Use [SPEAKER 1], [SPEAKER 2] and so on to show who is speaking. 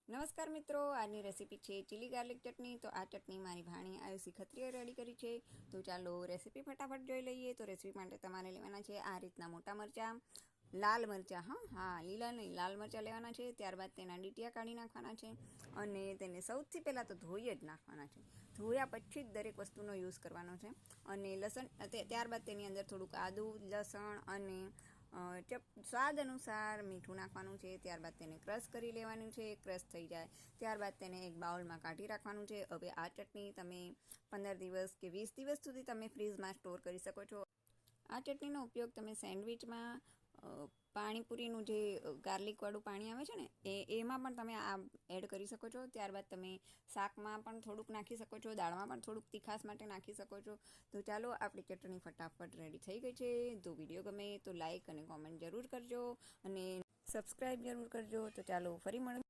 [SPEAKER 1] નમસ્કાર મિત્રો, આજની રેસીપી છે ચીલી ગાર્લિક ચટણી। તો આ ચટણી મારી ભાણી આયુષી ખત્રીએ રેડી કરી છે। તો ચાલો રેસીપી ફટાફટ જોઈ લઈએ। તો રેસીપી માટે તમારે લેવાના છે આ રીતના મોટા મરચાં, લાલ મરચાં, હા લીલા નહીં, લાલ મરચાં લેવાના છે। ત્યારબાદ તેના ડીટિયા કાઢી નાખવાના છે અને તેને સૌથી પહેલાં તો ધોઈ જ નાખવાના છે। ધોયા પછી જ દરેક વસ્તુનો યુઝ કરવાનો છે। અને લસણ, ત્યારબાદ તેની અંદર થોડુંક આદું, લસણ અને સ્વાદ અનુસાર મીઠું નાખવાનું છે। ત્યારબાદ તેને ક્રશ કરી લેવાનું છે। ક્રશ થઈ જાય ત્યારબાદ તેને એક બાઉલમાં કાઢી રાખવાનું છે। હવે આ ચટણી તમે 15 દિવસ કે 20 દિવસ સુધી તમે ફ્રીઝમાં સ્ટોર કરી શકો છો। આ ચટણીનો ઉપયોગ તમે સેન્ડવિચમાં, પાણીપુરીનું જે ગાર્લિકવાળું પાણી આવે છે ને એમાં પણ તમે આ એડ કરી શકો છો। ત્યારબાદ તમે શાકમાં પણ થોડુંક નાખી શકો છો, દાળમાં પણ થોડુંક તીખાસ માટે નાખી શકો છો। તો ચાલો, આપણી ચટણી ફટાફટ રેડી થઈ ગઈ છે। તો વિડીયો ગમે તો લાઈક અને કોમેન્ટ જરૂર કરજો અને સબસ્ક્રાઈબ જરૂર કરજો। તો ચાલો ફરી મળીએ।